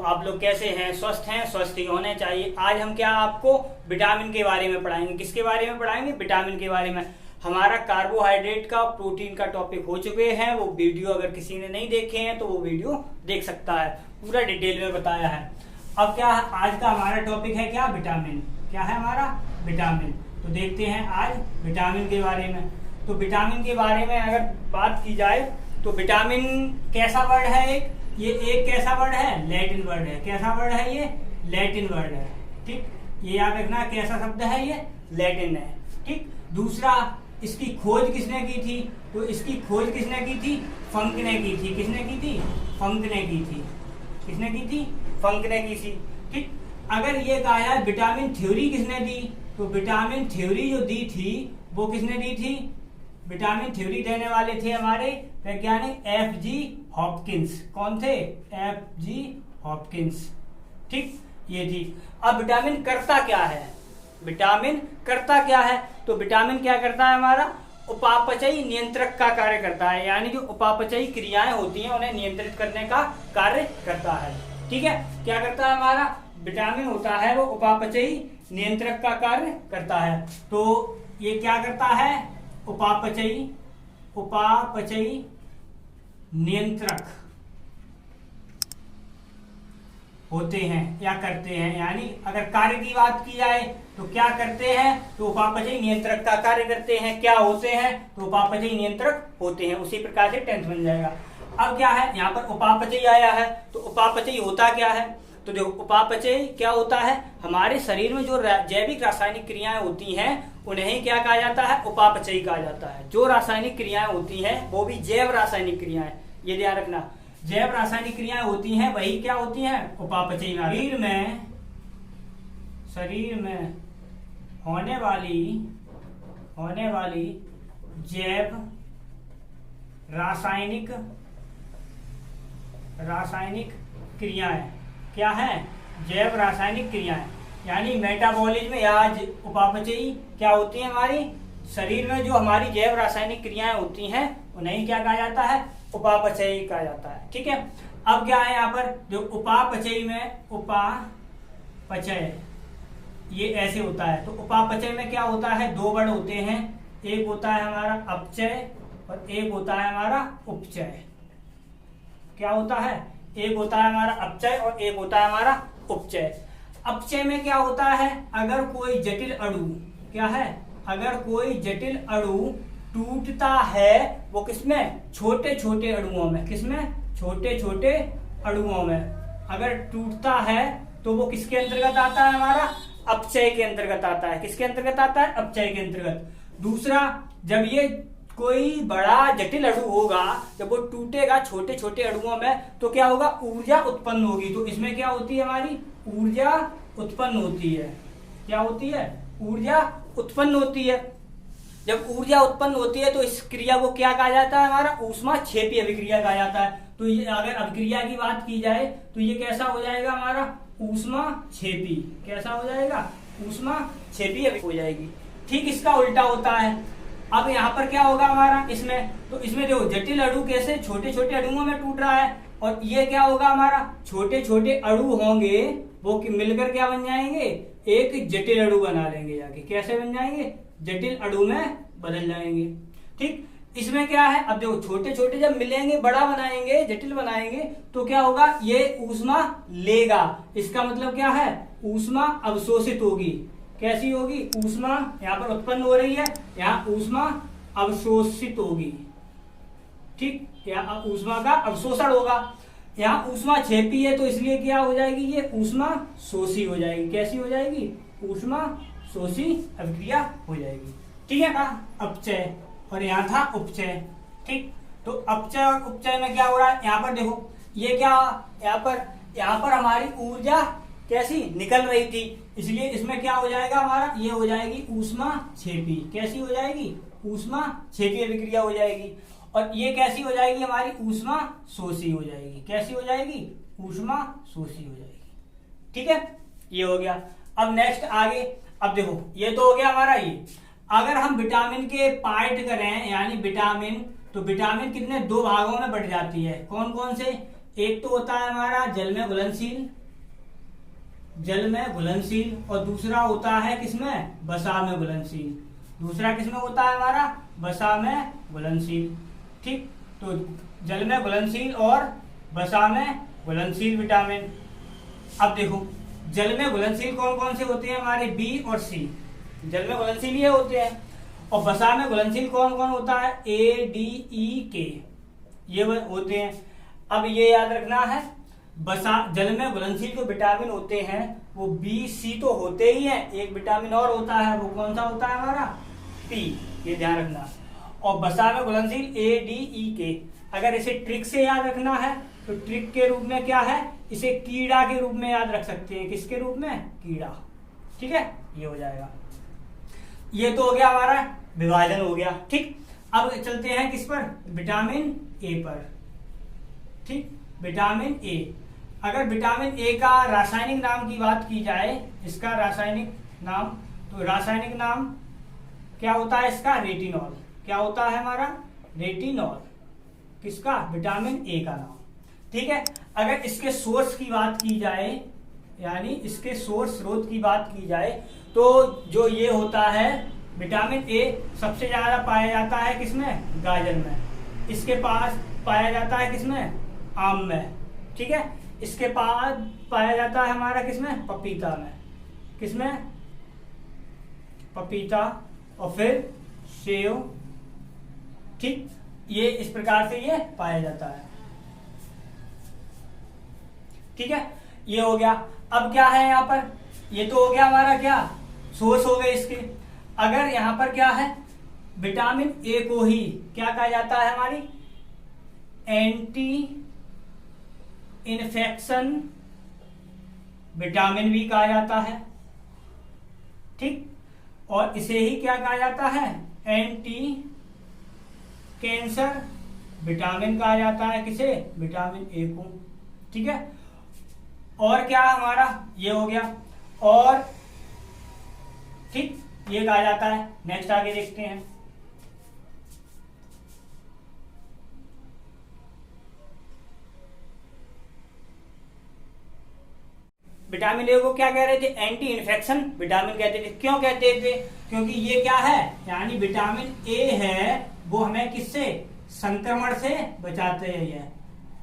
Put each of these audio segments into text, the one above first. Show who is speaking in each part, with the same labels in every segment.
Speaker 1: आप लोग कैसे हैं? स्वस्थ हैं? स्वस्थ ही होने चाहिए। आज हम क्या आपको विटामिन के बारे में पढ़ाएंगे। किसके बारे में पढ़ाएंगे? विटामिन के बारे में। हमारा कार्बोहाइड्रेट का प्रोटीन का टॉपिक हो चुके हैं। वो वीडियो अगर किसी ने नहीं देखे हैं तो वो वीडियो देख सकता है, पूरा डिटेल में बताया है। अब क्या आज का हमारा टॉपिक है? क्या? विटामिन। क्या है हमारा? विटामिन। तो देखते हैं आज विटामिन के बारे में। तो विटामिन के बारे में अगर बात की जाए तो विटामिन कैसा वर्ड है? ये एक कैसा वर्ड है? लैटिन वर्ड है। कैसा वर्ड है? ये लैटिन वर्ड है। ठीक, ये याद रखना कैसा शब्द है? ये लैटिन है। ठीक, दूसरा इसकी खोज किसने की थी? तो इसकी खोज किसने की थी? फंक ने की थी। किसने की थी? फंक ने की थी। किसने की थी? फंक ने की थी। ठीक, अगर ये कहा जाए विटामिन थ्योरी किसने दी, तो विटामिन थ्योरी जो दी थी वो किसने दी थी? विटामिन थ्योरी देने वाले थे हमारे वैज्ञानिक F.G. हॉपकिंस। कौन थे? F.G. हॉपकिंस। ठीक, ये थी। अब विटामिन करता क्या है? विटामिन करता क्या है? तो विटामिन क्या करता है? हमारा उपापचयी नियंत्रक का कार्य करता है। यानी जो उपापचयी क्रियाएं होती हैं उन्हें नियंत्रित करने का कार्य करता है। ठीक है, क्या करता है? हमारा विटामिन होता है वो उपापचयी नियंत्रक का कार्य करता है। तो ये क्या करता है? उपापचयी नियंत्रक होते हैं या करते हैं। यानी अगर कार्य की बात की जाए तो क्या करते हैं? तो उपापचयी नियंत्रक का कार्य करते हैं। क्या होते हैं? तो उपापचयी नियंत्रक होते हैं। उसी प्रकार से टेंथ बन जाएगा। अब क्या है? यहाँ पर उपापचयी आया है। तो उपापचयी होता क्या है? तो जो उपापचय क्या होता है? हमारे शरीर में जो जैविक रासायनिक क्रियाएं होती हैं उन्हें क्या कहा जाता है? उपापचयी कहा जाता है। जो रासायनिक क्रियाएं होती हैं वो भी जैव रासायनिक क्रियाएं, ये ध्यान रखना, जैव रासायनिक क्रियाएं होती हैं वही क्या होती हैं? उपापचयी। शरीर में होने वाली जैव रासायनिक क्रियाएं क्या है? जैव रासायनिक क्रियाएं। यानी मेटाबॉलिज्म या उपापचयी क्या होती है? हमारी शरीर में जो हमारी जैव रासायनिक क्रियाएं होती हैं उन्हें क्या कहा जाता है? उपापचयी कहा जाता है। ठीक है, अब क्या है यहाँ पर? जो उपापचयी में उपापचय ये ऐसे होता है। तो उपापचय में क्या होता है? दो वर्ड होते हैं। एक होता है हमारा अपचय और एक होता है हमारा उपचय। क्या होता है? एक होता है हमारा अपचय और एक होता है हमारा उपचय। अपचय में क्या होता है? अगर कोई जटिल अणु क्या है? अगर कोई जटिल अणु टूटता है वो किसमें? छोटे छोटे अणुओं में। किसमें? छोटे छोटे अणुओं में अगर टूटता है तो वो किसके अंतर्गत आता है? हमारा अपचय के अंतर्गत आता है। किसके अंतर्गत आता है? अपचय के अंतर्गत। दूसरा, जब ये कोई बड़ा जटिल अणु होगा, जब वो टूटेगा छोटे छोटे अणुओं में तो क्या होगा? ऊर्जा उत्पन्न होगी। तो इसमें क्या होती है? हमारी ऊर्जा उत्पन्न होती है। क्या होती है? ऊर्जा उत्पन्न होती है। जब ऊर्जा उत्पन्न होती है तो इस क्रिया को क्या कहा जाता है? हमारा ऊष्माक्षेपी अभिक्रिया कहा जाता है। तो ये अगर अभिक्रिया की बात की जाए तो ये कैसा हो जाएगा? हमारा ऊष्माक्षेपी। कैसा हो जाएगा? ऊष्माक्षेपी हो जाएगी। ठीक इसका उल्टा होता है। अब यहाँ पर क्या होगा हमारा? इसमें तो इसमें देखो जटिल अणु कैसे छोटे छोटे अणुओं में टूट रहा है और ये क्या होगा? हमारा छोटे छोटे अणु होंगे वो मिलकर क्या बन जाएंगे? एक जटिल अणु बना लेंगे जाके। कैसे बन जाएंगे? जटिल अणु में बदल जाएंगे। ठीक, इसमें क्या है? अब देखो छोटे छोटे जब मिलेंगे बड़ा बनाएंगे, जटिल बनाएंगे तो क्या होगा? ये ऊष्मा लेगा। इसका मतलब क्या है? ऊष्मा अवशोषित होगी। कैसी होगी? ऊष्मा यहाँ पर उत्पन्न हो रही है, यहाँ ऊष्मा अवशोषित होगी। ठीक, यहाँ ऊष्मा का अवशोषण होगा। यहाँ ऊष्मा छेपी है तो इसलिए क्या हो जाएगी? ये ऊष्मा शोषी हो जाएगी। कैसी हो जाएगी? ऊष्मा शोषी अभिक्रिया हो जाएगी। ठीक है, अपचय और यहाँ था उपचय। ठीक, तो अपचय और उपचय में क्या हो रहा है? यहाँ पर देखो ये क्या, यहाँ पर हमारी ऊर्जा कैसी निकल रही थी, इसलिए इसमें क्या हो जाएगा? हमारा ये हो जाएगी ऊष्माक्षेपी। कैसी हो जाएगी? ऊष्माक्षेपी अभिक्रिया हो जाएगी। और ये कैसी हो जाएगी? हमारी ऊष्मा शोषी हो जाएगी। कैसी हो जाएगी? ऊष्मा शोषी हो जाएगी। ठीक है, ये हो गया। अब नेक्स्ट आगे, अब देखो ये तो हो गया हमारा ये। अगर हम विटामिन के पार्ट करें यानी विटामिन, तो विटामिन कितने? दो भागों में बढ़ जाती है। कौन कौन से? एक तो होता है हमारा जल में घुलनशील, जल में घुलनशील, और दूसरा होता है किसमें, वसा में घुलनशील। दूसरा किसमें होता है हमारा, वसा में घुलनशील। ठीक, तो जल में घुलनशील और वसा में घुलनशील विटामिन। अब देखो जल में घुलनशील कौन कौन से होते हैं हमारे, बी और सी। जल में घुलनशील ये होते हैं। और वसा में घुलनशील कौन कौन होता है, ए डी ई के, ये होते हैं। अब ये याद रखना है, वसा जल में घुलनशील जो विटामिन होते हैं वो बी सी तो होते ही हैं, एक विटामिन और होता है, वो कौन सा होता है हमारा, पी, ये ध्यान रखना। और वसा में घुलनशील ए डी ई के। अगर इसे ट्रिक से याद रखना है तो ट्रिक के रूप में क्या है, इसे कीड़ा के रूप में याद रख सकते हैं। किसके रूप में, कीड़ा। ठीक है, ये हो जाएगा। ये तो हो गया हमारा विभाजन हो गया। ठीक, अब चलते हैं किस पर, विटामिन ए पर। ठीक, विटामिन ए। अगर विटामिन ए का रासायनिक नाम की बात की जाए, इसका रासायनिक नाम, तो रासायनिक नाम क्या होता है इसका, रेटिनॉल। क्या होता है हमारा, रेटिनॉल। किसका, विटामिन ए का नाम। ठीक है, अगर इसके सोर्स की बात की जाए, यानी इसके सोर्स स्रोत की बात की जाए, तो जो ये होता है विटामिन ए सबसे ज्यादा पाया जाता है किसमें, गाजर में। इसके पास पाया जाता है किसमें, आम में। ठीक है, इसके पास पाया जाता है हमारा किसमें, पपीता में। किसमें, पपीता, और फिर सेव। ठीक, ये इस प्रकार से ये पाया जाता है। ठीक है, ये हो गया। अब क्या है यहाँ पर, ये तो हो गया हमारा क्या, सोर्स हो गए इसके। अगर यहाँ पर क्या है, विटामिन ए को ही क्या कहा जाता है, हमारी एंटी इन्फेक्शन विटामिन भी कहा जाता है। ठीक, और इसे ही क्या कहा जाता है, एंटी कैंसर विटामिन कहा जाता है। किसे, विटामिन ए को। ठीक है, और क्या हमारा ये हो गया, और ठीक ये कहा जाता है। नेक्स्ट आगे देखते हैं। विटामिन ए को क्या कह रहे थे, एंटी इन्फेक्शन विटामिन कहते थे। क्यों कहते थे, क्योंकि ये क्या है, यानी विटामिन ए है वो हमें किससे, संक्रमण से बचाते हैं। ये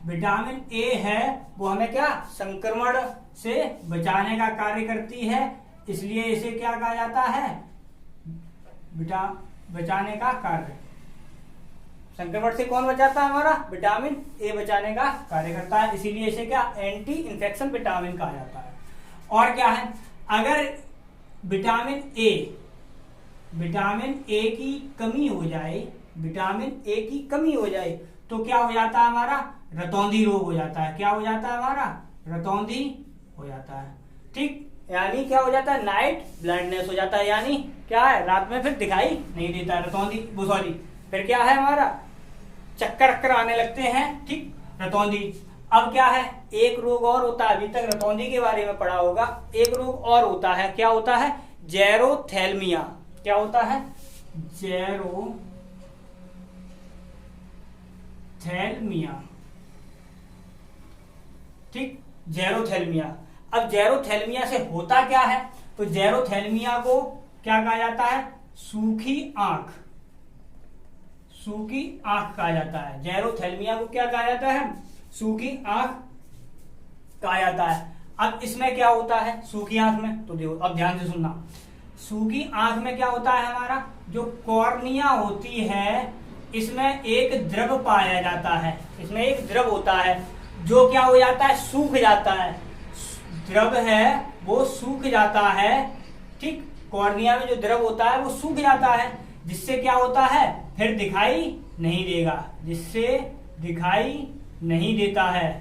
Speaker 1: विटामिन ए है वो हमें क्या, संक्रमण से बचाने का कार्य करती है, इसलिए इसे क्या कहा जाता है, बचाने का कार्य। संक्रमण से कौन बचाता है, हमारा विटामिन ए बचाने का कार्य करता है, इसीलिए इसे क्या, एंटी इन्फेक्शन विटामिन कहा जाता है। और क्या है, अगर विटामिन ए की कमी हो जाए, विटामिन ए की कमी हो जाए तो क्या हो जाता है हमारा, रतौंधी रोग हो जाता है। क्या हो जाता है हमारा, रतौंधी हो जाता है। ठीक, यानी क्या हो जाता है, नाइट ब्लाइंडनेस हो जाता है, यानी क्या है, रात में फिर दिखाई नहीं देता, रतौंधी, सॉरी, फिर क्या है हमारा, चक्कर अक्कर आने लगते हैं। ठीक, रतौंधी। अब क्या है, एक रोग और होता है, अभी तक रतौंधी के बारे में पढ़ा होगा, एक रोग और होता है। क्या होता है, जेरोथैल्मिया। क्या होता है, जेरोथैल्मिया। ठीक, जेरोथैल्मिया। अब जेरोथैल्मिया से होता क्या है, तो जेरोथैल्मिया को क्या कहा जाता है, सूखी आंख। सूखी आंख कहा जाता है। जेरोथैल्मिया को क्या कहा जाता है, सूखी आंख कहा जाता है। अब इसमें क्या होता है सूखी आंख में, तो देखो अब ध्यान से सुनना। सूखी आंख में क्या होता है, हमारा जो कॉर्निया होती है इसमें एक द्रव पाया जाता है। इसमें एक द्रव होता है जो क्या हो जाता है, सूख जाता है। द्रव है वो सूख जाता है। ठीक, कॉर्निया में जो द्रव होता है वो सूख जाता है, जिससे क्या होता है, फिर दिखाई नहीं देगा, जिससे दिखाई नहीं देता है।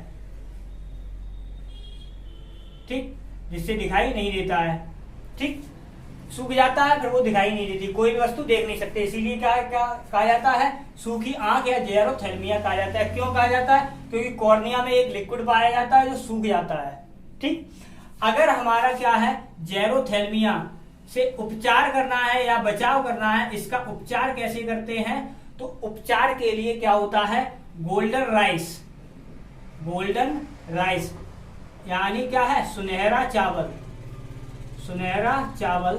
Speaker 1: ठीक, जिससे दिखाई नहीं देता है। ठीक, सूख जाता है, फिर वो दिखाई नहीं देती, कोई भी वस्तु देख नहीं सकते, इसीलिए क्या कहा जाता है, सूखी आंख या जेरोथैल्मिया कहा जाता है। क्यों कहा जाता है, क्योंकि कॉर्निया में एक लिक्विड पाया जाता है जो सूख जाता है। ठीक, अगर हमारा क्या है, जेरोथैल्मिया से उपचार करना है या बचाव करना है, इसका उपचार कैसे करते हैं, तो उपचार के लिए क्या होता है, गोल्डन राइस। गोल्डन राइस यानी क्या है, सुनहरा चावल, सुनहरा चावल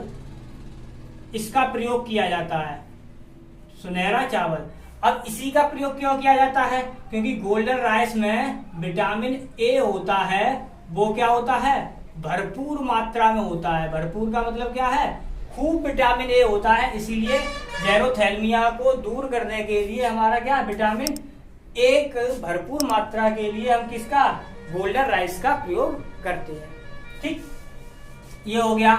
Speaker 1: इसका प्रयोग किया जाता है, सुनहरा चावल। अब इसी का प्रयोग क्यों किया जाता है, क्योंकि गोल्डन राइस में विटामिन ए होता है, वो क्या होता है, भरपूर मात्रा में होता है। भरपूर का मतलब क्या है, खूब विटामिन ए होता है, इसीलिए जेरोथैल्मिया को दूर करने के लिए हमारा क्या, विटामिन ए भरपूर मात्रा के लिए हम किसका, गोल्डन राइस का प्रयोग करते हैं। ठीक, ये हो गया।